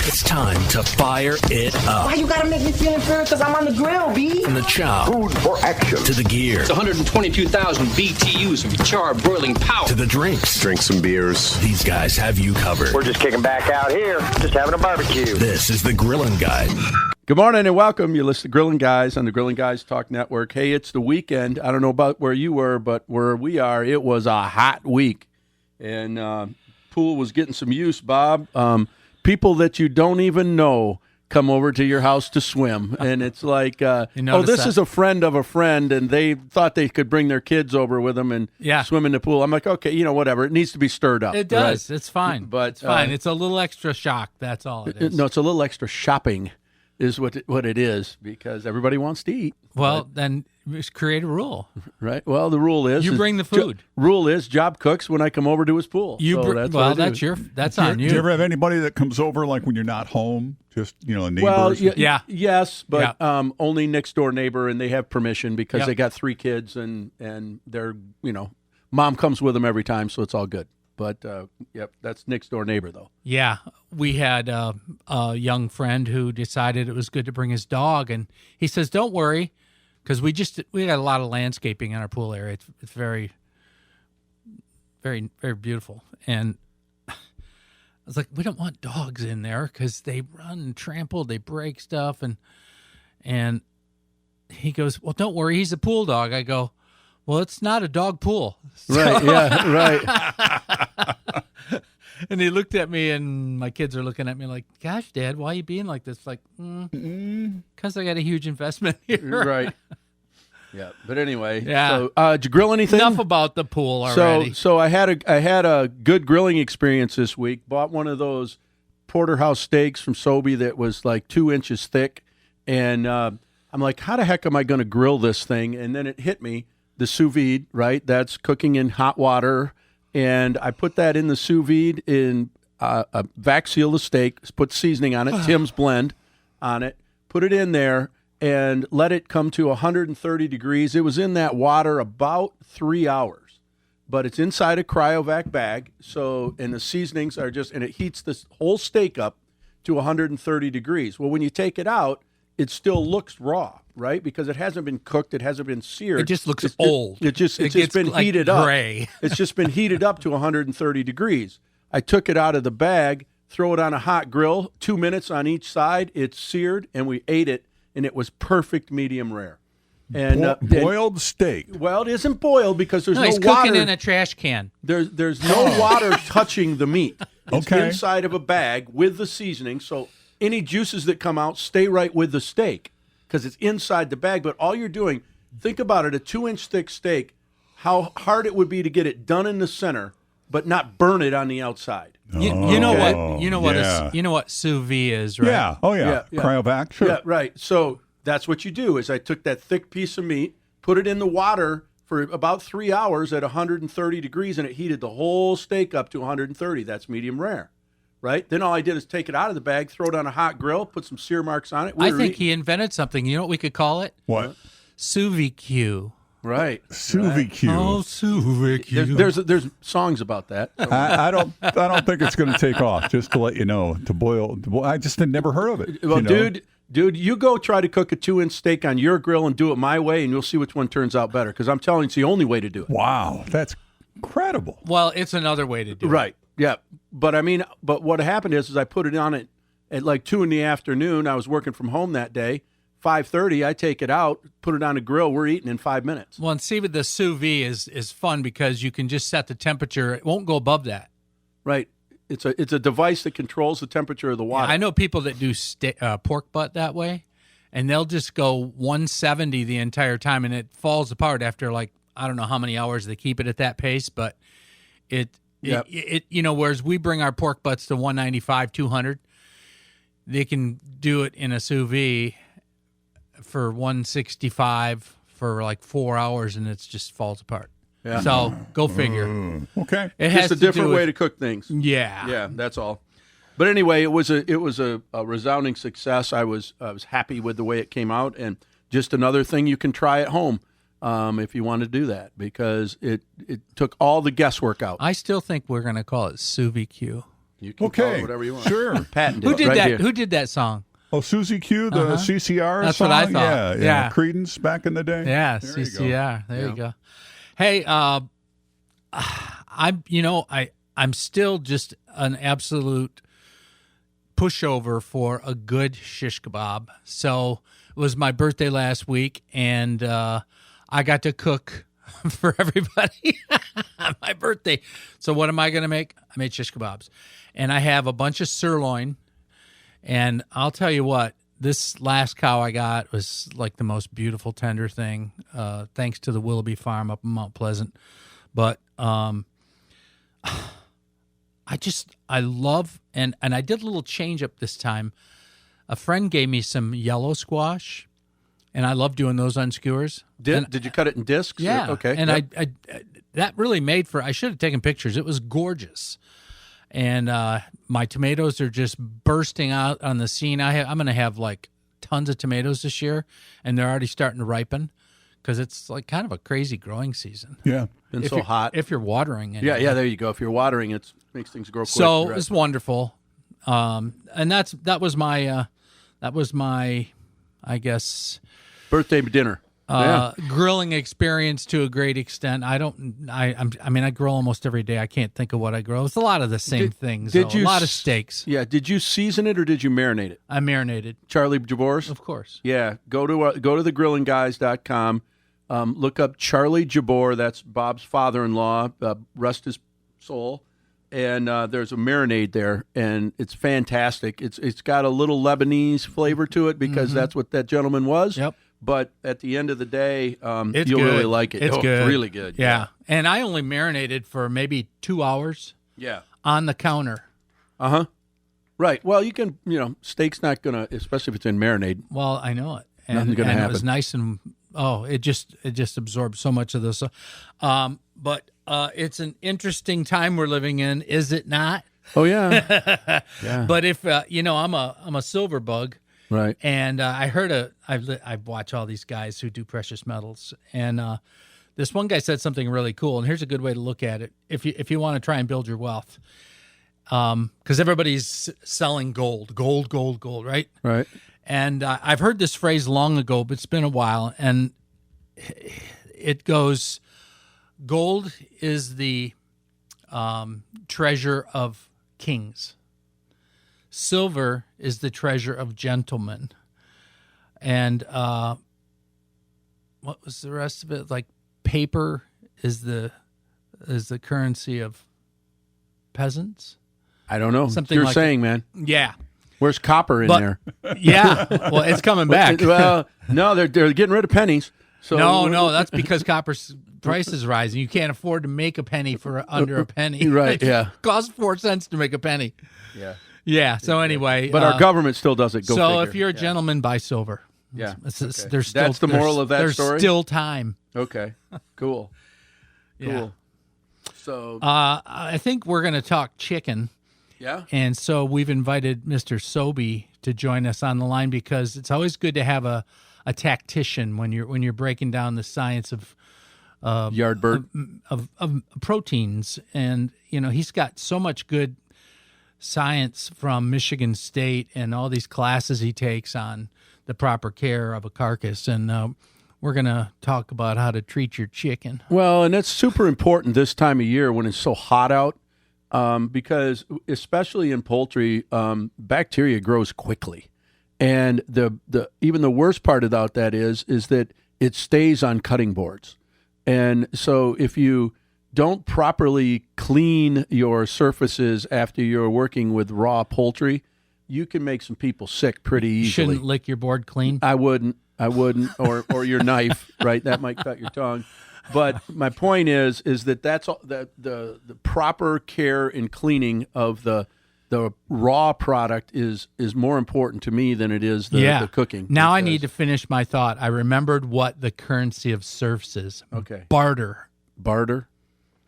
It's time to fire it up. Why you gotta make me feel inferior? Because I'm on the grill, B. From the chow. Food for action. To the gear. It's 122,000 BTUs of charred boiling power. To the drinks. Drink some beers. These guys have you covered. We're just kicking back out here, just having a barbecue. This is the Grillin' Guy. Good morning and welcome. You listen to Grillin' Guys on the Grillin' Guys Talk Network. Hey, it's the weekend. I don't know about where you were, but where we are, it was a hot week. And pool was getting some use, Bob. People that you don't even know come over to your house to swim. And it's like, this is a friend of a friend, and they thought they could bring their kids over with them and swim in the pool. I'm like, okay, whatever. It needs to be stirred up. It does. Right? It's fine. But it's fine. It's a little extra shock. That's all it is. No, it's a little extra shopping is what it is, because everybody wants to eat. Well, then just create a rule. Right. Well, the rule is you bring the food. Rule is Job cooks when I come over to his pool. That's on you. Do you ever have anybody that comes over like when you're not home? Just neighbors. Well, yes, but only next door neighbor, and they have permission because they got 3 kids, and they're mom comes with them every time, so it's all good. But that's next door neighbor though. Yeah, we had a young friend who decided it was good to bring his dog, and he says, "Don't worry." Because we got a lot of landscaping in our pool area. It's very, very, very beautiful. And I was like, we don't want dogs in there because they run and trample, they break stuff. And he goes, well, don't worry, he's a pool dog. I go, well, it's not a dog pool. Right, yeah, right. And he looked at me, and my kids are looking at me like, gosh, Dad, why are you being like this? Like, because I got a huge investment here. Right. Yeah, but anyway. Yeah. So, did you grill anything? Enough about the pool already. So I had a good grilling experience this week. Bought one of those porterhouse steaks from Sobe that was like 2 inches thick, and I'm like, how the heck am I going to grill this thing? And then it hit me, the sous vide, right? That's cooking in hot water. And I put that in the sous vide in a vac seal the steak, put seasoning on it, Tim's blend on it, put it in there, and let it come to 130 degrees. It was in that water about 3 hours, but it's inside a cryovac bag. So, and the seasonings are and it heats this whole steak up to 130 degrees. Well, when you take it out, it still looks raw, right? Because it hasn't been cooked, it hasn't been seared. It just looks old. It's just been like heated gray. up. It's just been heated up to 130 degrees. I took it out of the bag, throw it on a hot grill, 2 minutes on each side. It's seared, and we ate it, and it was perfect medium rare. And boiled steak. Well, it isn't boiled because there's no he's water. Cooking in a trash can. There's no water touching the meat. It's Okay. inside of a bag with the seasoning, so any juices that come out stay right with the steak because it's inside the bag. But all you're doing, think about it, a 2-inch thick steak, how hard it would be to get it done in the center, but not burn it on the outside. You know what sous vide is, right? Yeah. Oh, yeah. Cryovac, sure. Yeah, right. So that's what you do is I took that thick piece of meat, put it in the water for about 3 hours at 130 degrees, and it heated the whole steak up to 130. That's medium rare. Right? Then all I did is take it out of the bag, throw it on a hot grill, put some sear marks on it. I think he invented something. You know what we could call it? What? Sous vide Q. Right. Sous vide Q. Oh, sous vide Q. There's songs about that. I don't think it's going to take off. Just to let you know, to boil. I just had never heard of it. Well, dude, you go try to cook a 2-inch steak on your grill and do it my way, and you'll see which one turns out better. Because I'm telling you, it's the only way to do it. Wow, that's incredible. Well, it's another way to do it. Right. Yeah. But what happened is I put it on it at like 2 in the afternoon. I was working from home that day. 5:30, I take it out, put it on a grill. We're eating in 5 minutes. Well, and see, with the sous vide is fun because you can just set the temperature. It won't go above that. Right. It's a device that controls the temperature of the water. Yeah, I know people that do pork butt that way, and they'll just go 170 the entire time, and it falls apart after like I don't know how many hours they keep it at that pace, but it whereas we bring our pork butts to 195, 200, they can do it in a sous vide for 165 for like 4 hours, and it just falls apart. Yeah. So go figure. Okay, it's just a different way to cook things. Yeah, yeah, that's all. But anyway, it was a resounding success. I was happy with the way it came out, and just another thing you can try at home. If you want to do that, because it took all the guesswork out. I still think we're going to call it sous vide Q. You can call it Okay, whatever you want. sure. Patent Who it did right that? here. Who did that song? Oh, Susie Q, the CCR That's song? what I thought. Yeah. Yeah. Creedence back in the day. Yeah, There you go. CCR. There you go. Hey, I'm still just an absolute pushover for a good shish kebab. So it was my birthday last week, and I got to cook for everybody on my birthday. So what am I going to make? I made shish kebabs, and I have a bunch of sirloin. And I'll tell you what, this last cow I got was like the most beautiful tender thing, thanks to the Willoughby Farm up in Mount Pleasant. But I love, and I did a little change up this time. A friend gave me some yellow squash, and I love doing those on skewers. Did you cut it in discs? Yeah. Okay. And yep. I that really made for, I should have taken pictures. It was gorgeous. And my tomatoes are just bursting out on the scene. I'm going to have like tons of tomatoes this year, and they're already starting to ripen because it's like kind of a crazy growing season. Yeah. Been If so you're- hot. If you're watering it. Yeah, there you go. If you're watering, it makes things grow quick. So You're right. it's wonderful. And that was my I guess Birthday dinner. grilling experience to a great extent. I grill almost every day. I can't think of what I grill. It's a lot of the same things. Did though. you A lot of s- steaks. Yeah. Did you season it or did you marinate it? I marinated, Charlie Jabor's? of course. Yeah. Go to thegrillandguys.com. Look up Charlie Jabor. That's Bob's father-in-law. Rest his soul. And there's a marinade there, and it's fantastic. It's got a little Lebanese flavor to it because that's what that gentleman was. Yep. But at the end of the day, It's you'll good. really like it. It's good. Really good. Yeah. And I only marinated for maybe 2 hours Yeah. on the counter. Right. Well, you can, steak's not going to, especially if it's in marinade. Well, I know it. And, Nothing's gonna and it was happen. nice and it just absorbed so much of this. But it's an interesting time we're living in, is it not? Oh, yeah. Yeah. But if I'm a silver bug, Right. and I watch all these guys who do precious metals, and this one guy said something really cool. And here's a good way to look at it: if you want to try and build your wealth, because everybody's selling gold, right? Right. And I've heard this phrase long ago, but it's been a while, and it goes: gold is the treasure of kings. Silver is the treasure of gentlemen. And what was the rest of it? Like paper is the currency of peasants. I don't know. Something You're like saying, man. Yeah. Where's copper in But- there? Yeah. Well, it's coming back. Well, no, they're getting rid of pennies. So No, that's because copper's price is rising. You can't afford to make a penny for under a penny. Right, yeah. It costs 4 cents to make a penny. Yeah. Yeah. So anyway, But our government still does it. Go so figure. if you're a gentleman, buy silver. Yeah. There's Okay. still, That's the moral of that there's story? still time. Okay. Cool. Yeah. Cool. So I think we're going to talk chicken. yeah. And so we've invited Mr. Sobey to join us on the line because it's always good to have a tactician when you're breaking down the science of Yardbird. of proteins. And he's got so much good science from Michigan State and all these classes he takes on the proper care of a carcass. And we're going to talk about how to treat your chicken. Well, and that's super important this time of year when it's so hot out, because especially in poultry, bacteria grows quickly, and the even the worst part about that is that it stays on cutting boards, and so if you don't properly clean your surfaces after you're working with raw poultry, you can make some people sick pretty You easily. shouldn't lick your board clean. I wouldn't, or your knife, right? That might cut your tongue. But my point is that that's all, the proper care and cleaning of the raw product is more important to me than it is the cooking. Now I because- need to finish my thought. I remembered what the currency of serfs is. Okay. Barter. Barter.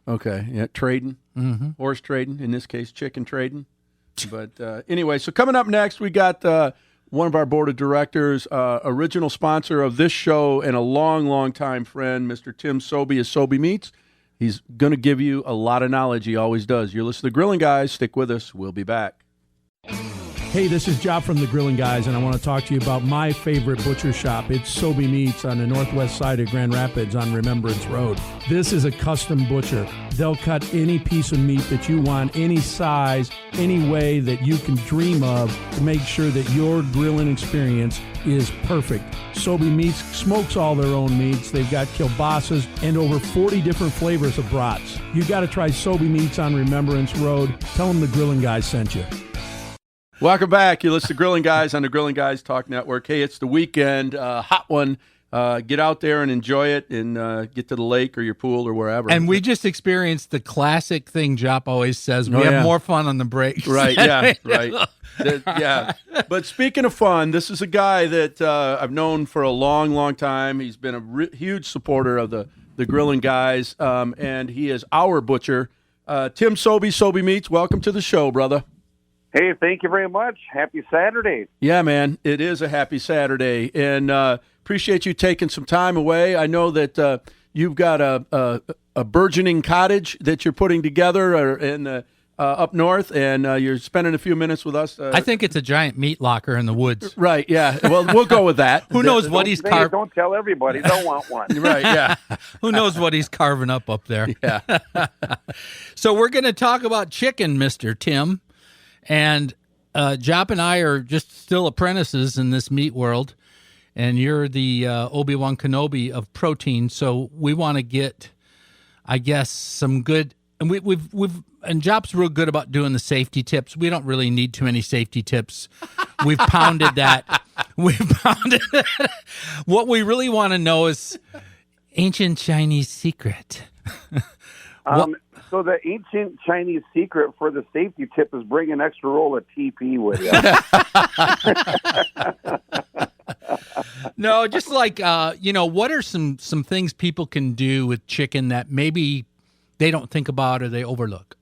Okay, yeah, trading, horse trading, in this case, chicken trading. But anyway, so coming up next, we got one of our board of directors, original sponsor of this show and a long, long time friend, Mr. Tim Sobey of Sobey Meats. He's going to give you a lot of knowledge. He always does. You're listening to Grilling Guys. Stick with us. We'll be back. Hey, this is Job from the Grilling Guys, and I want to talk to you about my favorite butcher shop. It's Sobe Meats on the northwest side of Grand Rapids on Remembrance Road. This is a custom butcher. They'll cut any piece of meat that you want, any size, any way that you can dream of to make sure that your grilling experience is perfect. Sobe Meats smokes all their own meats. They've got kielbasa's and over 40 different flavors of brats. You got to try Sobe Meats on Remembrance Road. Tell them the Grilling Guys sent you. Welcome back. You listen to Grilling Guys on the Grilling Guys Talk Network. Hey, it's the weekend, hot one. Get out there and enjoy it and get to the lake or your pool or wherever. And we just experienced the classic thing Jop always says. We have more fun on the breaks. Right, yeah, right. Yeah. But speaking of fun, this is a guy that I've known for a long, long time. He's been a huge supporter of the Grilling Guys, and he is our butcher. Tim Sobe, Sobe Meats, welcome to the show, brother. Hey, thank you very much. Happy Saturday. Yeah, man, it is a happy Saturday, and appreciate you taking some time away. I know that you've got a burgeoning cottage that you're putting together in up north, and you're spending a few minutes with us. I think it's a giant meat locker in the woods. Right, yeah. Well, we'll go with that. Who knows what he's carving? Don't tell everybody. Don't want one. Right, yeah. Who knows what he's carving up there? Yeah. So we're going to talk about chicken, Mr. Tim. And Jop and I are just still apprentices in this meat world, and you're the Obi-Wan Kenobi of protein. So we want to get, I guess, some good. And we've and Jop's real good about doing the safety tips. We don't really need too many safety tips. We've pounded that. What we really want to know is ancient Chinese secret. So the ancient Chinese secret for the safety tip is bring an extra roll of TP with you. No, just like, what are some things people can do with chicken that maybe they don't think about or they overlook?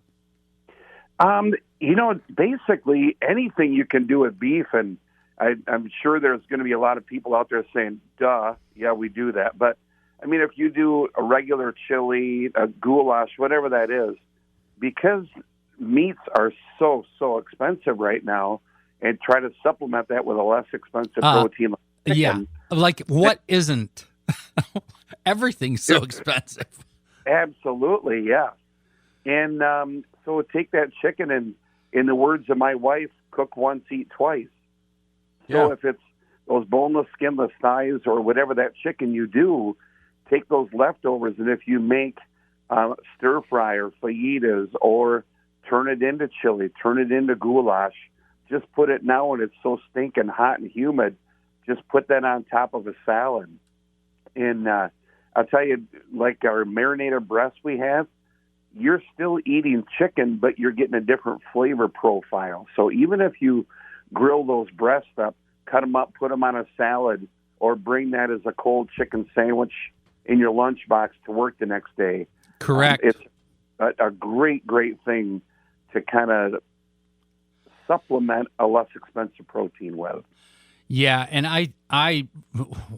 Basically anything you can do with beef, and I'm sure there's going to be a lot of people out there saying, duh, yeah, we do that. But I mean, if you do a regular chili, a goulash, whatever that is, because meats are so expensive right now, and try to supplement that with a less expensive protein. Like chicken. Yeah, like what isn't? Everything's so expensive. Absolutely, yeah. And so take that chicken and, in the words of my wife, cook once, eat twice. So if it's those boneless, skinless thighs or whatever that chicken you do, take those leftovers, and if you make stir fry or fajitas or turn it into chili, turn it into goulash, just put it now when it's so stinking hot and humid, just put that on top of a salad. And I'll tell you, like our marinated breast we have, you're still eating chicken, but you're getting a different flavor profile. So even if you grill those breasts up, cut them up, put them on a salad, or bring that as a cold chicken sandwich in your lunchbox to work the next day. Correct. It's a great thing to kind of supplement a less expensive protein with. Yeah, and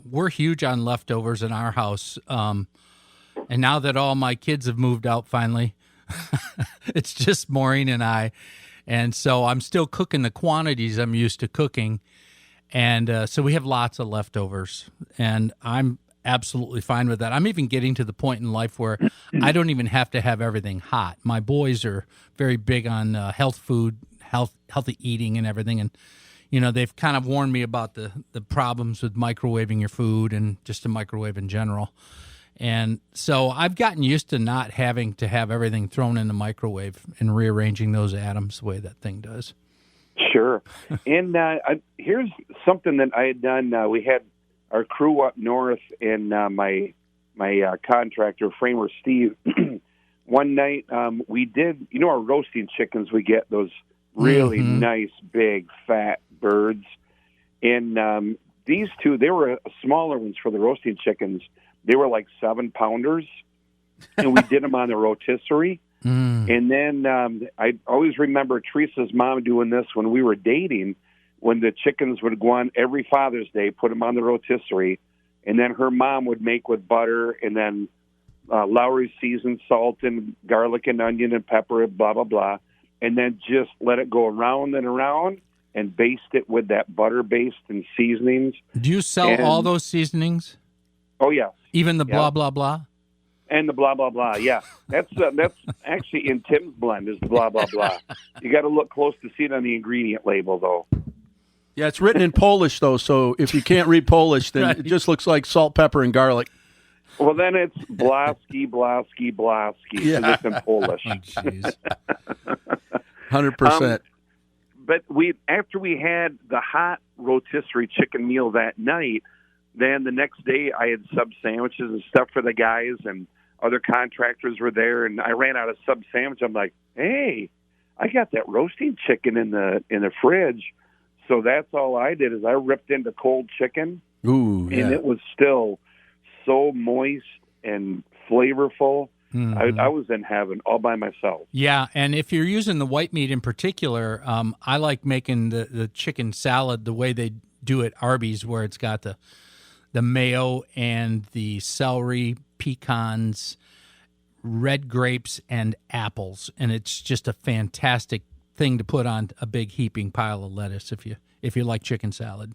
we're huge on leftovers in our house. And now that all my kids have moved out finally, it's just Maureen and I. And so I'm still cooking the quantities I'm used to cooking. And so we have lots of leftovers. And I'm absolutely fine with that. I'm even getting to the point in life where I don't even have to have everything hot. My boys are very big on healthy eating and everything. And, they've kind of warned me about the problems with microwaving your food and just the microwave in general. And so I've gotten used to not having to have everything thrown in the microwave and rearranging those atoms the way that thing does. Sure. And here's something that I had done. We had our crew up north, and my contractor, framer Steve, one night we did, our roasting chickens, we get those really nice, big, fat birds. And these two, they were smaller ones for the roasting chickens. They were like 7-pounders, and we did them on the rotisserie. And then I always remember Teresa's mom doing this when we were dating, when the chickens would go on every Father's Day, put them on the rotisserie, and then her mom would make with butter and then Lowry seasoned salt and garlic and onion and pepper, blah, blah, blah. And then just let it go around and around and baste it with that butter based and seasonings. Do you sell all those seasonings? Oh, yeah. Even the blah, blah, blah? And the blah, blah, blah, yeah. That's actually in Tim's blend is the blah, blah, blah. You got to look close to see it on the ingredient label, though. Yeah, it's written in Polish, though, so if you can't read Polish, then it just looks like salt, pepper, and garlic. Well, then it's Blaski, Blaski, Blaski, because it's in Polish. Oh, jeez. 100%. But after we had the hot rotisserie chicken meal that night, then the next day I had sub sandwiches and stuff for the guys, and other contractors were there, and I ran out of sub sandwich. I'm like, hey, I got that roasting chicken in the fridge. So that's all I did is I ripped into cold chicken, and it was still so moist and flavorful. Mm-hmm. I was in heaven all by myself. Yeah, and if you're using the white meat in particular, I like making the chicken salad the way they do at Arby's, where it's got the mayo and the celery, pecans, red grapes, and apples, and it's just a fantastic thing to put on a big heaping pile of lettuce if you like chicken salad.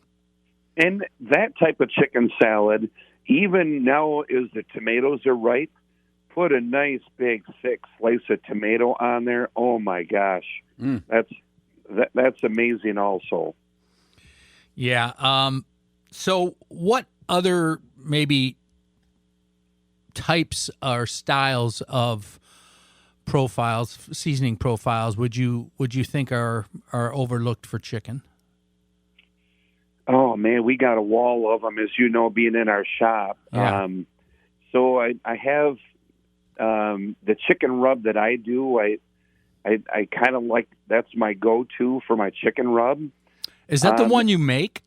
And that type of chicken salad, even now as the tomatoes are ripe, put a nice big thick slice of tomato on there. Oh my gosh, that's amazing. Also, yeah. So, what other maybe types or styles of profiles, seasoning profiles, would you think are overlooked for chicken? Oh man, we got a wall of them, as you know, being in our shop. Yeah. So I have the chicken rub that I do. I kind of like, that's my go-to for my chicken rub. Is that the one you make?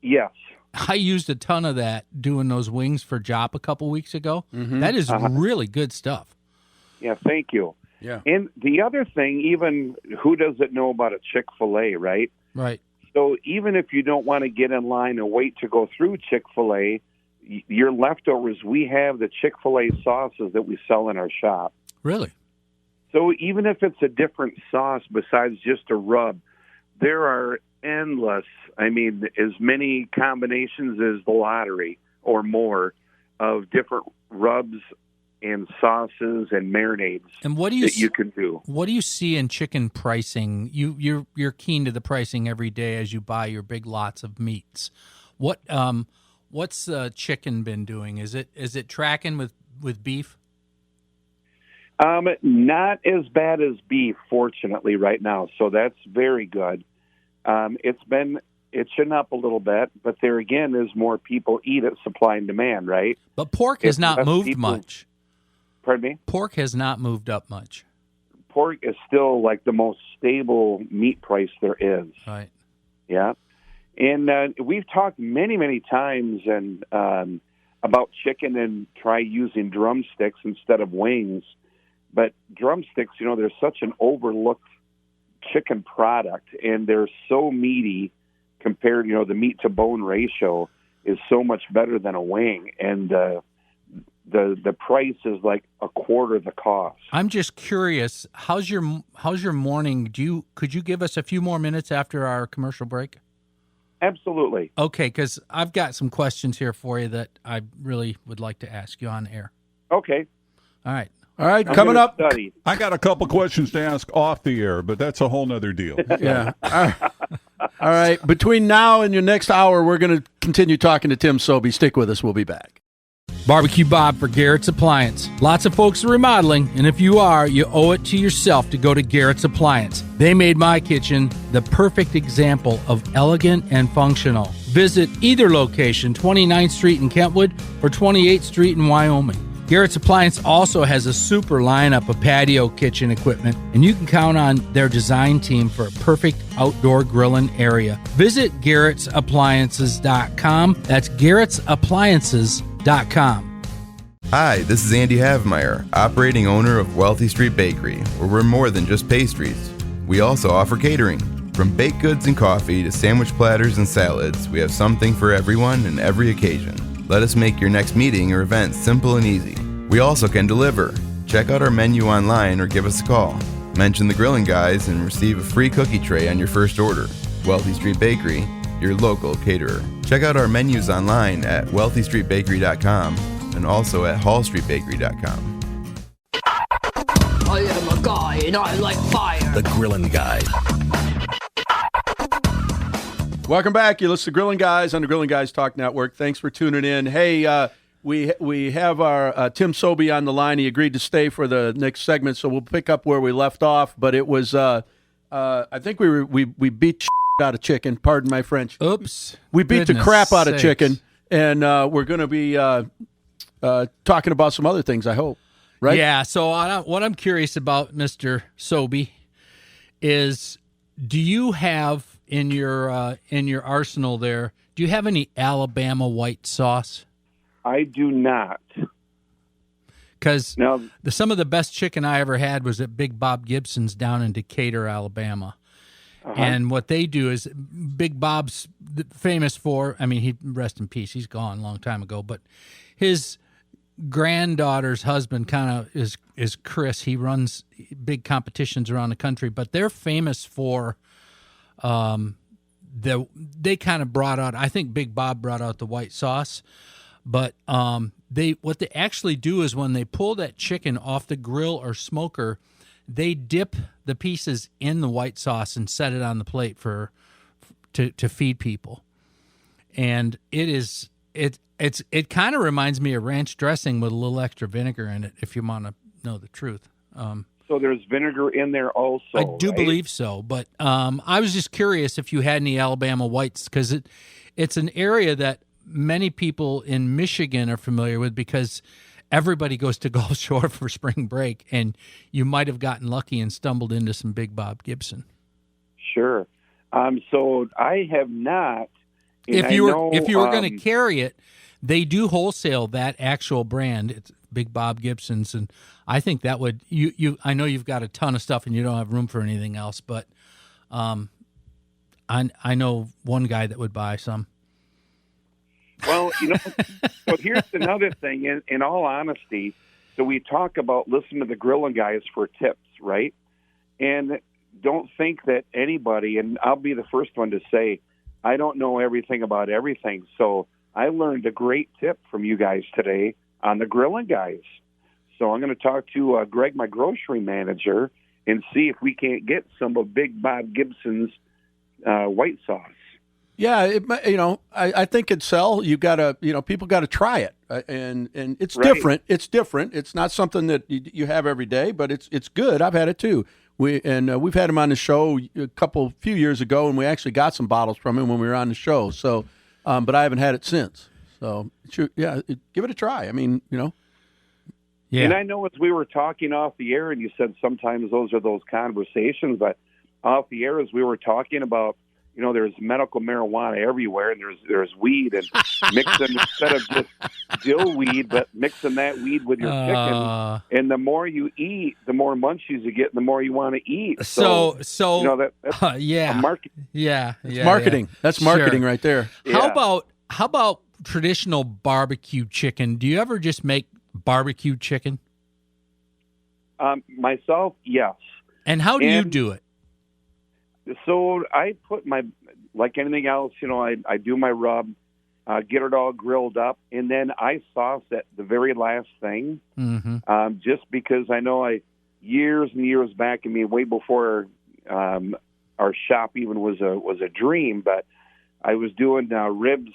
Yes. I used a ton of that doing those wings for Jop a couple weeks ago. Mm-hmm. That is really good stuff. Yeah, thank you. Yeah. And the other thing, even who doesn't know about a Chick-fil-A, right? Right. So even if you don't want to get in line and wait to go through Chick-fil-A, your leftovers, we have the Chick-fil-A sauces that we sell in our shop. Really? So even if it's a different sauce besides just a rub, there are endless, I mean, as many combinations as the lottery or more of different rubs and sauces and marinades and you can do. What do you see in chicken pricing? You're keen to the pricing every day as you buy your big lots of meats. What's chicken been doing? Is it tracking with beef? Not as bad as beef, fortunately, right now. So that's very good. It's been itching up a little bit, but there again is more people eat it, supply and demand, right? But pork has not moved much. Pardon me? Pork has not moved up much. Pork is still like the most stable meat price there is. Right. Yeah. And we've talked many, many times about chicken and try using drumsticks instead of wings. But drumsticks, they're such an overlooked chicken product, and they're so meaty compared, the meat to bone ratio is so much better than a wing. And the price is like a quarter the cost. I'm just curious, how's your morning? Could you give us a few more minutes after our commercial break? Absolutely. Okay, because I've got some questions here for you that I really would like to ask you on air. Okay. All right. All right, coming up. Study. I got a couple questions to ask off the air, but that's a whole nother deal. Yeah. All right. Between now and your next hour, we're going to continue talking to Tim Sobey. Stick with us. We'll be back. Barbecue Bob for Garrett's Appliance. Lots of folks are remodeling, and if you are, you owe it to yourself to go to Garrett's Appliance. They made my kitchen the perfect example of elegant and functional. Visit either location, 29th Street in Kentwood or 28th Street in Wyoming. Garrett's Appliance also has a super lineup of patio kitchen equipment, and you can count on their design team for a perfect outdoor grilling area. Visit Garrett'sAppliances.com. That's Garrett'sAppliances.com. Hi, this is Andy Havemeyer, operating owner of Wealthy Street Bakery, where we're more than just pastries. We also offer catering. From baked goods and coffee to sandwich platters and salads, we have something for everyone and every occasion. Let us make your next meeting or event simple and easy. We also can deliver. Check out our menu online or give us a call. Mention the Grilling Guys and receive a free cookie tray on your first order. Wealthy Street Bakery, your local caterer. Check out our menus online at wealthystreetbakery.com and also at hallstreetbakery.com. I am a guy and I like fire. The Grillin' Guy. Welcome back. You listen to Grilling Guys on the Grilling Guys Talk Network. Thanks for tuning in. Hey, we have our Tim Sobey on the line. He agreed to stay for the next segment, so we'll pick up where we left off. But it was, I think we beat out of chicken. Pardon my French. Oops. We beat the Goodness crap out of sakes. chicken, and we're going to be talking about some other things, I hope. Right? Yeah. So what I'm curious about, Mr. Sobey, is do you have in your arsenal there? Do you have any Alabama white sauce? I do not. Because Now, some of the best chicken I ever had was at Big Bob Gibson's down in Decatur, Alabama. And what they do is Big Bob's famous for, I mean, he rest in peace, he's gone a long time ago, but his granddaughter's husband kind of is Chris. He runs big competitions around the country, but they're famous for they kind of brought out, I think Big Bob brought out the white sauce, but what they actually do is when they pull that chicken off the grill or smoker, they dip the pieces in the white sauce and set it on the plate to feed people. And it kind of reminds me of ranch dressing with a little extra vinegar in it, if you want to know the truth. so there's vinegar in there also. I do right? believe so, but I was just curious if you had any Alabama whites, because it's an area that many people in Michigan are familiar with because everybody goes to Gulf Shore for spring break, and you might have gotten lucky and stumbled into some Big Bob Gibson. Sure. So I have not. and If I you were know, going to carry it, they do wholesale that actual brand. It's Big Bob Gibson's, and I think that would you. I know you've got a ton of stuff and you don't have room for anything else, but I know one guy that would buy some. Well, so here's another thing. In all honesty, so we talk about listen to the Grilling Guys for tips, right? And don't think that anybody, and I'll be the first one to say, I don't know everything about everything. So I learned a great tip from you guys today on the Grilling Guys. So I'm going to talk to Greg, my grocery manager, and see if we can't get some of Big Bob Gibson's white sauce. Yeah, I think it'd sell. You gotta, people got to try it, and it's Right. different. It's different. It's not something that you have every day, but it's good. I've had it too. We've had him on the show a few years ago, and we actually got some bottles from him when we were on the show. So, but I haven't had it since. So, give it a try. I mean, Yeah. And I know as we were talking off the air, and you said sometimes those are those conversations, but off the air as we were talking about, there's medical marijuana everywhere, and there's weed, and mixing instead of just dill weed, but mixing that weed with your chicken. And the more you eat, the more munchies you get, and the more you want to eat. So that's yeah, a market. yeah, marketing. yeah. That's marketing Sure. right there. Yeah. How about traditional barbecue chicken? Do you ever just make barbecue chicken? Myself, yes. And how do you And- do it? So I put like anything else, I do my rub, get it all grilled up, and then I sauce it the very last thing, just because I know years and years back, way before our shop even was a dream, but I was doing ribs,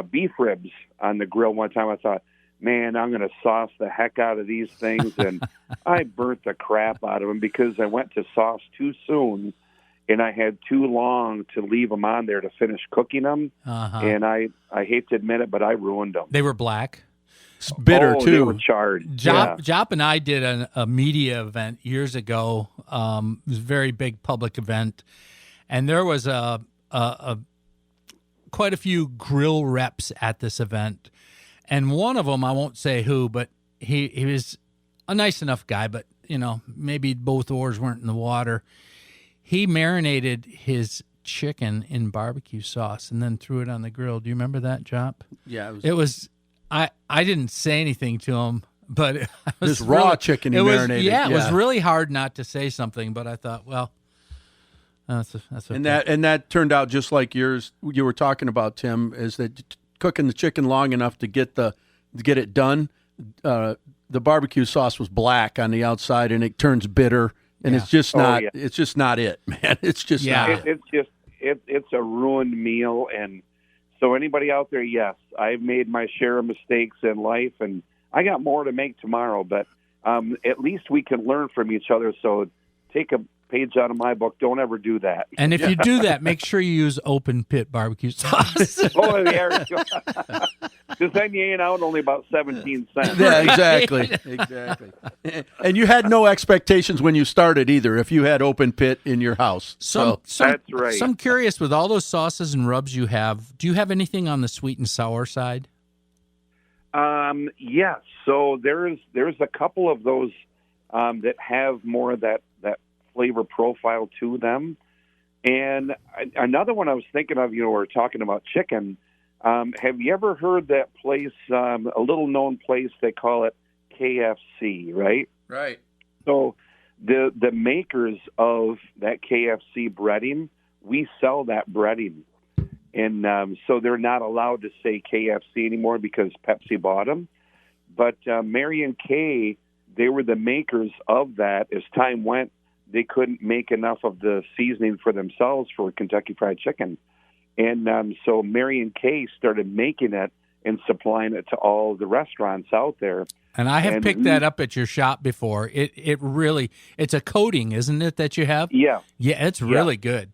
beef ribs on the grill one time. I thought, man, I'm going to sauce the heck out of these things, and I burnt the crap out of them because I went to sauce too soon. And I had too long to leave them on there to finish cooking them. And I hate to admit it, but I ruined them. They were black. It's bitter They too. were charred. Jop and I did a media event years ago. It was a very big public event, and there was quite a few grill reps at this event. And one of them, I won't say who, but he was a nice enough guy, but maybe both oars weren't in the water. He marinated his chicken in barbecue sauce and then threw it on the grill. Do you remember that, Jop? Yeah, It was. I didn't say anything to him, but it was This raw really, chicken it was, marinated. Yeah, it was really hard not to say something, but I thought, well, that's okay. And that turned out just like yours. You were talking about, Tim, is that cooking the chicken long enough to get it done. The barbecue sauce was black on the outside, and it turns bitter, and it's just not. It's just not it, man. It's just not. It's a ruined meal, and so anybody out there, yes, I've made my share of mistakes in life, and I got more to make tomorrow. But at least we can learn from each other. So take a page out of my book. Don't ever do that. And if you do that, make sure you use open pit barbecue sauce. Oh, yeah. Because then you ain't out only about 17 cents. Yeah, exactly. And you had no expectations when you started either, if you had open pit in your house. That's right. So I'm curious, with all those sauces and rubs you have, do you have anything on the sweet and sour side? Yes. So there's a couple of those that have more of that flavor profile to them. And another one I was thinking of, we're talking about chicken. Have you ever heard that place, a little known place, they call it KFC, right? Right. So the makers of that KFC breading, we sell that breading. And so they're not allowed to say KFC anymore because Pepsi bought them. But Mary and Kay, they were the makers of that. As time went, they couldn't make enough of the seasoning for themselves for Kentucky Fried Chicken. And so Mary and Kay started making it and supplying it to all the restaurants out there. And I have picked that up at your shop before. It really, it's a coating, isn't it, that you have? Yeah. Yeah, it's really good.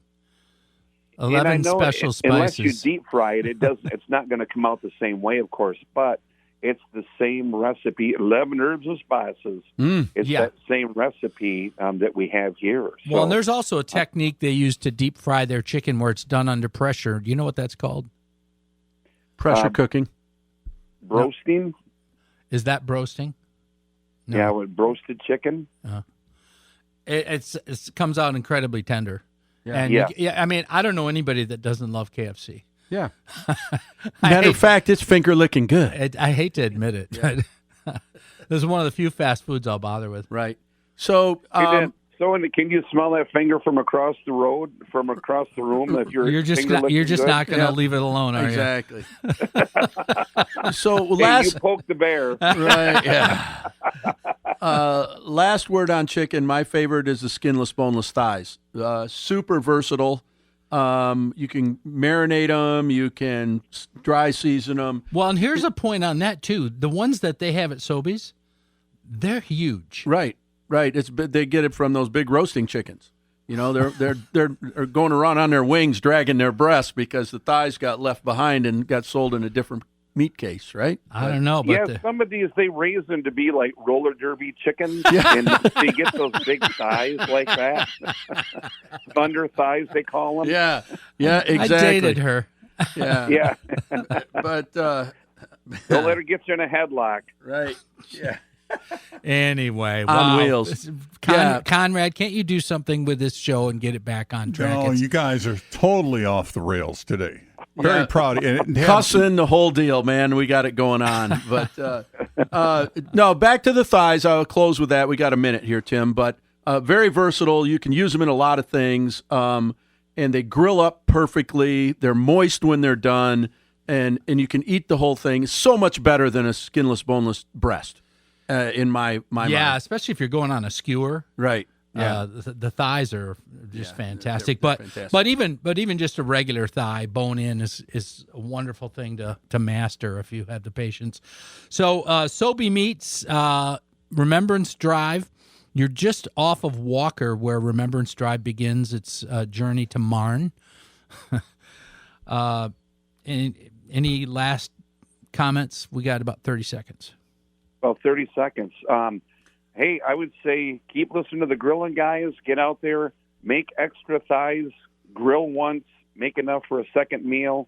11 special spices. Unless you deep fry it, it's not going to come out the same way, of course, but it's the same recipe, 11 herbs and spices. It's that same recipe that we have here. So, well, and there's also a technique they use to deep fry their chicken where it's done under pressure. Do you know what that's called? Pressure cooking. Broasting. No. Is that broasting? No. Yeah, with broasted chicken. It comes out incredibly tender. Yeah. And I mean, I don't know anybody that doesn't love KFC. Yeah. Matter of fact, it's finger licking good. I hate to admit it. Yeah. This is one of the few fast foods I'll bother with. Right. So, can you smell that finger from across the road, from across the room? If you're just not going to leave it alone, are you? Exactly. So you poke the bear. Right. Yeah. Last word on chicken. My favorite is the skinless, boneless thighs. Super versatile. You can marinate them. You can dry season them. Well, and here's a point on that too. The ones that they have at Sobeys, they're huge. Right. They get it from those big roasting chickens. They're going around on their wings, dragging their breasts because the thighs got left behind and got sold in a different meat case, right? I don't know, but some of these they raise them to be like roller derby chickens, and they get those big thighs like that. Thunder thighs, they call them. Yeah, exactly. I dated her. Yeah. But don't let her get you in a headlock. Right. Yeah. Anyway, on wheels. Conrad, can't you do something with this show and get it back on track? No, you guys are totally off the rails today. Very proud. Cussing the whole deal, man. We got it going on. But no, back to the thighs. I'll close with that. We got a minute here, Tim. But very versatile. You can use them in a lot of things. And they grill up perfectly. They're moist when they're done. And you can eat the whole thing. It's so much better than a skinless, boneless breast. In my mind. Especially if you're going on a skewer. Right. Yeah. The thighs are just fantastic. They're fantastic. But even just a regular thigh bone in is a wonderful thing to master if you have the patience. So Sobe Meats, Remembrance Drive. You're just off of Walker where Remembrance Drive begins its journey to Marne. Any last comments? We got about 30 seconds. About 30 seconds. Hey, I would say keep listening to the grilling guys. Get out there, make extra thighs, grill once, make enough for a second meal,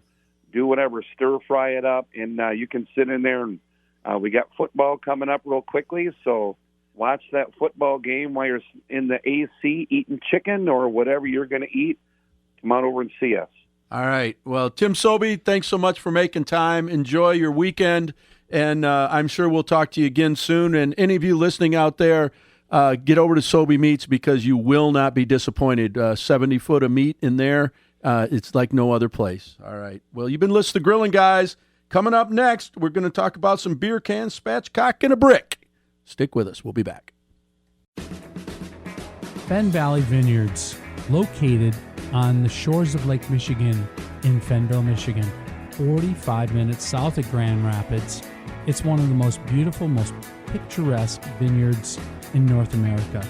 do whatever, stir fry it up, and you can sit in there. And we got football coming up real quickly, so watch that football game while you're in the AC eating chicken or whatever you're going to eat. Come on over and see us. All right. Well, Tim Sobe, thanks so much for making time. Enjoy your weekend. And I'm sure we'll talk to you again soon. And any of you listening out there, get over to Sobey Meats because you will not be disappointed. 70 foot of meat in there. It's like no other place. All right. Well, you've been listening to Grilling Guys. Coming up next, we're going to talk about some beer cans, spatchcock, and a brick. Stick with us. We'll be back. Fenn Valley Vineyards, located on the shores of Lake Michigan in Fennville, Michigan, 45 minutes south of Grand Rapids. It's one of the most beautiful, most picturesque vineyards in North America.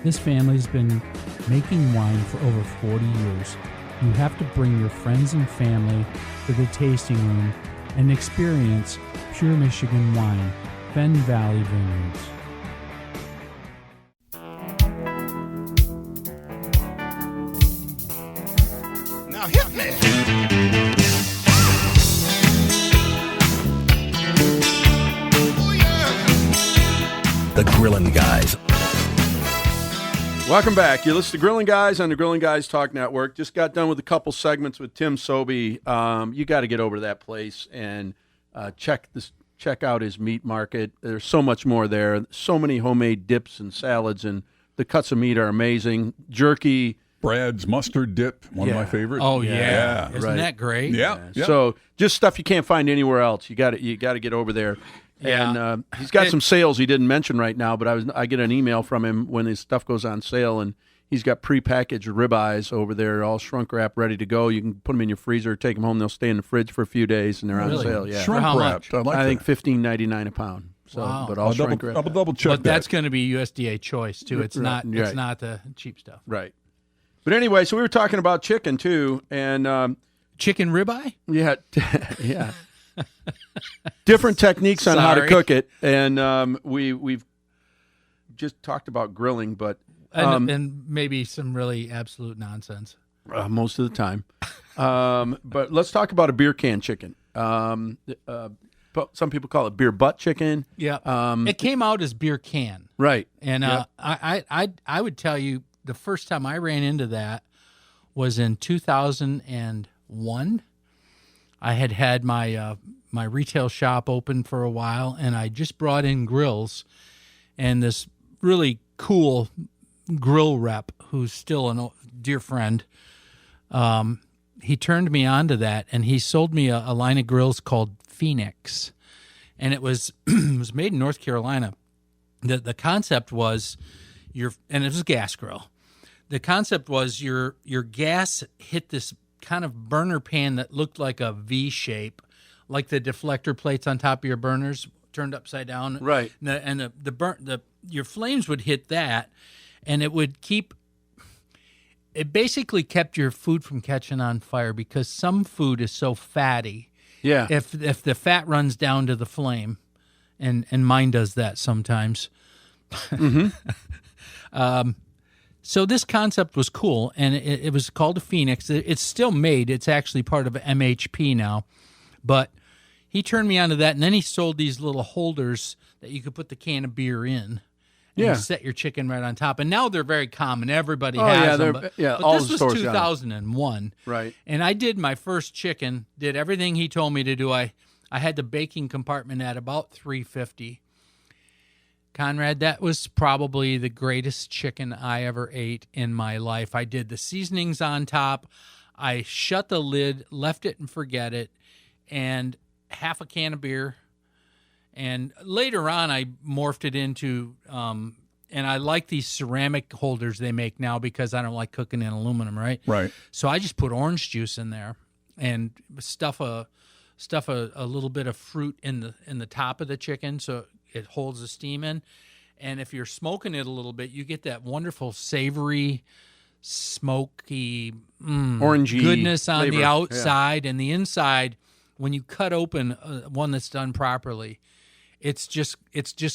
This family's been making wine for over 40 years. You have to bring your friends and family to the tasting room and experience pure Michigan wine. Fenn Valley Vineyards. Now hit me. The Grillin' Guys. Welcome back. You listen to Grilling Guys on the Grilling Guys Talk Network. Just got done with a couple segments with Tim Sobey. You got to get over to that place and check out his meat market. There's so much more there. So many homemade dips and salads, and the cuts of meat are amazing. Jerky. Brad's mustard dip, one of my favorites. Oh yeah, isn't right. that great? Yeah. So just stuff you can't find anywhere else. You got to get over there. Yeah. And he's got some sales he didn't mention right now, but I get an email from him when his stuff goes on sale, and he's got prepackaged ribeyes over there, all shrunk wrap, ready to go. You can put them in your freezer, take them home. They'll stay in the fridge for a few days, and they're on sale. Yeah, Shrunk how wrapped. much? I think $15.99 a pound. So, Wow. but all shrink wrap. I'll double check But that's going to be USDA choice too. It's not. Right. It's not the cheap stuff. Right. But anyway, so we were talking about chicken too, and Chicken ribeye. yeah, yeah. Different techniques on how to Sorry. cook it, and we've just talked about grilling, but And maybe some really absolute nonsense. most of the time. But let's talk about a beer can chicken. But some people call it beer butt chicken. Yeah. It came out as beer can. Right. And Yep. I would tell you the first time I ran into that was in 2001. I had my my retail shop open for a while, and I just brought in grills, and this really cool grill rep who's still a dear friend, he turned me on to that, and he sold me a line of grills called Phoenix, and it was it was made in North Carolina. The concept was and it was a gas grill. The concept was your gas hit this kind of burner pan that looked like a V shape, like the deflector plates on top of your burners turned upside down. Right. And your flames would hit that, and it basically kept your food from catching on fire because some food is so fatty. Yeah. If the fat runs down to the flame, and mine does that sometimes. Mm-hmm. So this concept was cool, and it was called a Phoenix. It's still made. It's actually part of MHP now. But he turned me onto that, and then he sold these little holders that you could put the can of beer in. And you set your chicken right on top. And now they're very common. Everybody has them. But all this the was stores 2001. Right. And I did my first chicken, did everything he told me to do. I had the baking compartment at about 350. Conrad, that was probably the greatest chicken I ever ate in my life. I did the seasonings on top. I shut the lid, left it and forget it, and half a can of beer. And later on, I morphed it into, and I like these ceramic holders they make now because I don't like cooking in aluminum, right? Right. So I just put orange juice in there and stuff a little bit of fruit in the top of the chicken so it holds the steam in. And if you're smoking it a little bit, you get that wonderful savory, smoky, orangey goodness on flavor. the outside. And the inside, when you cut open one that's done properly, it's just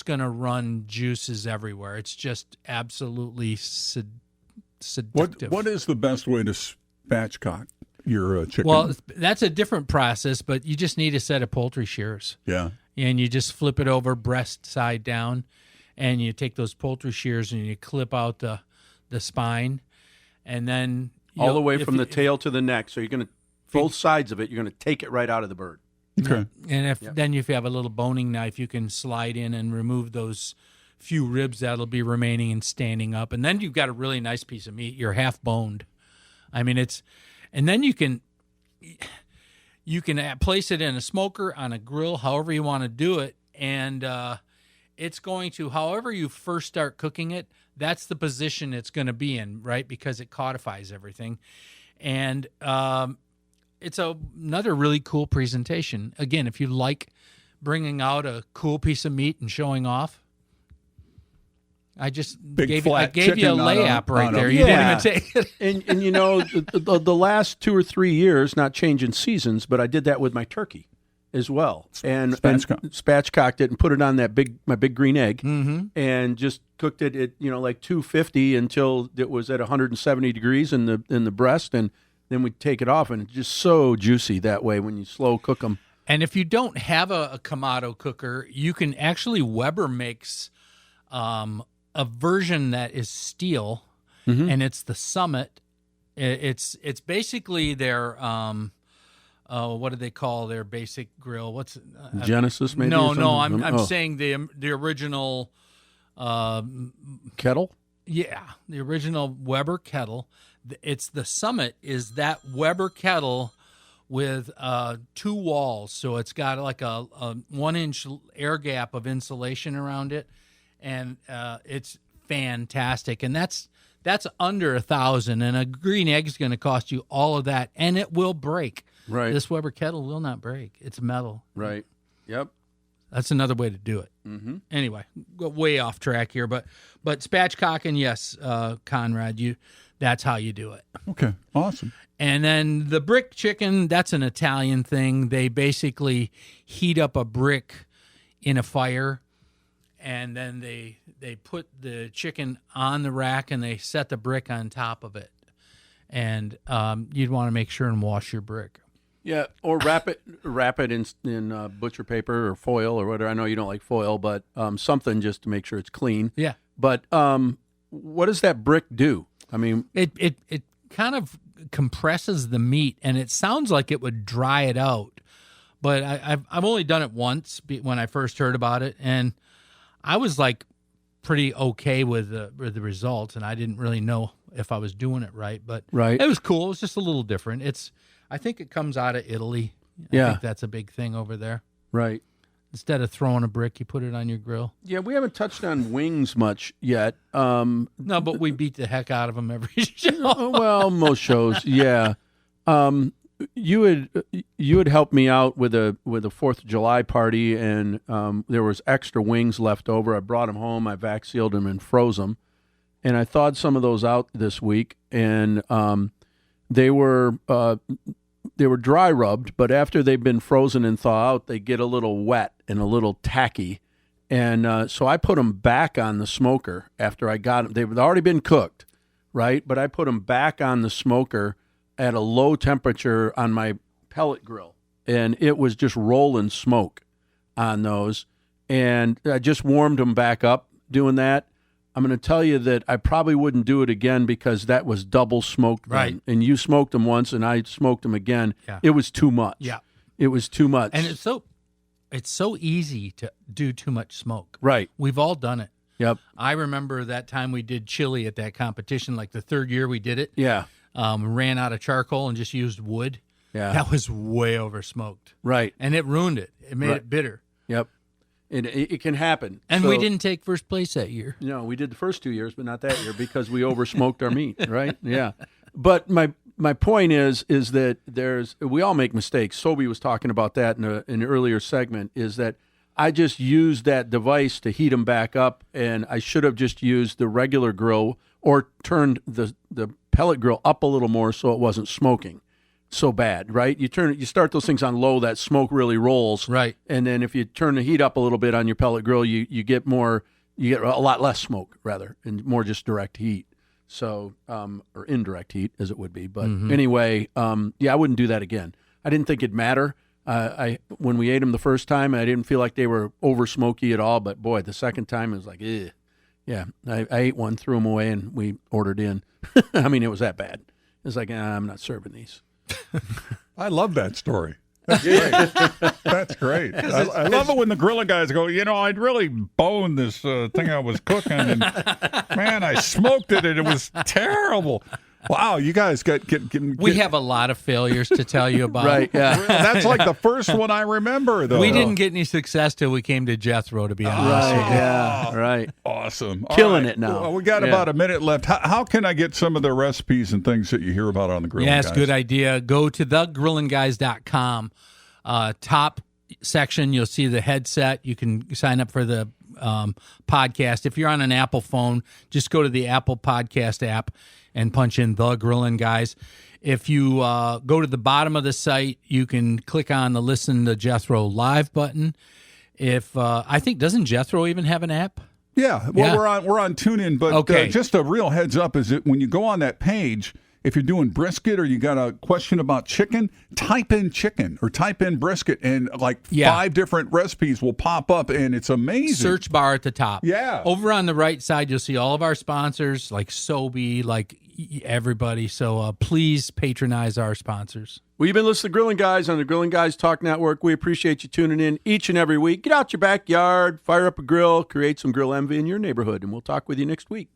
going to run juices everywhere. It's just absolutely seductive. What is the best way to spatchcock your chicken? Well, that's a different process, but you just need a set of poultry shears. Yeah. And you just flip it over breast side down, and you take those poultry shears and you clip out the spine, and then all the way from the tail to the neck. So you're going to both sides of it. You're going to take it right out of the bird. Okay. And if you have a little boning knife, you can slide in and remove those few ribs that'll be remaining and standing up. And then you've got a really nice piece of meat. You're half boned. I mean, and then you can place it in a smoker, on a grill, however you want to do it. And it's going to, however you first start cooking it, that's the position it's going to be in, right? Because it codifies everything. And it's another really cool presentation. Again, if you like bringing out a cool piece of meat and showing off, I just gave you a layup right there. You didn't even take it. and you know, the last 2 or 3 years, not changing seasons, but I did that with my turkey as well. And spatchcocked it and put it on my big green egg, and just cooked it at like 250 until it was at 170 degrees in the breast, and then we take it off, and it's just so juicy that way when you slow cook them. And if you don't have a Kamado cooker, you can actually Weber makes a version that is steel, and it's the Summit. It's basically their what do they call their basic grill? What's Genesis? Maybe no. I'm saying the original kettle. Yeah, the original Weber kettle. It's the Summit. Is that Weber kettle with 2 walls, so it's got like a 1-inch air gap of insulation around it. And it's fantastic, and that's under $1,000. And a green egg is going to cost you all of that, and it will break. Right. This Weber kettle will not break. It's metal. Right. Yep. That's another way to do it. Anyway, way off track here, but spatchcocking, yes, Conrad, that's how you do it. Okay. Awesome. And then the brick chicken, that's an Italian thing. They basically heat up a brick in a fire, and then they put the chicken on the rack, and they set the brick on top of it. And you'd want to make sure and wash your brick. Yeah, or wrap it in butcher paper or foil or whatever. I know you don't like foil, but something just to make sure it's clean. Yeah. But what does that brick do? I mean, it kind of compresses the meat, and it sounds like it would dry it out. But I've only done it once when I first heard about it, and I was like pretty okay with the results, and I didn't really know if I was doing it right, but it was cool. It was just a little different. I think it comes out of Italy. I think that's a big thing over there. Right. Instead of throwing a brick, you put it on your grill. Yeah, we haven't touched on wings much yet. No, but we beat the heck out of them every show. Well, most shows, yeah. You had helped me out with a 4th of July party, and there was extra wings left over. I brought them home. I vac sealed them and froze them, and I thawed some of those out this week, and they were dry rubbed, but after they've been frozen and thaw out, they get a little wet and a little tacky, and so I put them back on the smoker after I got them. They've already been cooked, right? But I put them back on the smoker at a low temperature on my pellet grill, and it was just rolling smoke on those, and I just warmed them back up doing that. I'm going to tell you that I probably wouldn't do it again because that was double smoked. Right. And you smoked them once, and I smoked them again. Yeah. It was too much. Yeah. It was too much. And it's so easy to do too much smoke. Right. We've all done it. Yep. I remember that time we did chili at that competition, like the 3rd year we did it. Yeah. Ran out of charcoal and just used wood. Yeah. That was way over smoked. Right. And it ruined it. It made it bitter. Yep. It can happen. And we didn't take first place that year. No, we did the first 2 years, but not that year because we over smoked our meat, right? Yeah. But my point is that we all make mistakes. Sobe was talking about that in an earlier segment, is that I just used that device to heat them back up, and I should have just used the regular grill or turned the pellet grill up a little more so it wasn't smoking so bad, right? You start those things on low, that smoke really rolls, right? And then if you turn the heat up a little bit on your pellet grill, you get a lot less smoke rather, and more just direct heat. So or indirect heat as it would be. But anyway, I wouldn't do that again. I didn't think it'd matter. When we ate them the first time, I didn't feel like they were over smoky at all. But boy, the second time it was like, eh. Yeah, I ate one, threw them away, and we ordered in. I mean, it was that bad. It's like, I'm not serving these. I love that story. That's great. That's great. I love it when the grilling guys go, I'd really boned this thing I was cooking, and man, I smoked it, and it was terrible. Wow, you guys We have a lot of failures to tell you about. Right, yeah. That's like the first one I remember, though. We didn't get any success till we came to Jethro, to be honest. Right, yeah, right. Awesome. Killing it now. Well, we got about a minute left. How can I get some of the recipes and things that you hear about on the Grilling Guys? Yes, good idea. Go to thegrillandguys.com. Top section, you'll see the headset. You can sign up for the podcast. If you're on an Apple phone, just go to the Apple Podcast app and punch in The Grillin' Guys. If you go to the bottom of the site, you can click on the Listen to Jethro Live button. If I think, doesn't Jethro even have an app? Yeah, well, we're on TuneIn, but just a real heads up is that when you go on that page, if you're doing brisket or you got a question about chicken, type in chicken or type in brisket, and 5 different recipes will pop up, and it's amazing. Search bar at the top. Yeah. Over on the right side, you'll see all of our sponsors, like Sobe, like everybody. So please patronize our sponsors. Well, you've been listening to Grilling Guys on the Grilling Guys Talk Network. We appreciate you tuning in each and every week. Get out your backyard, fire up a grill, create some grill envy in your neighborhood, and we'll talk with you next week.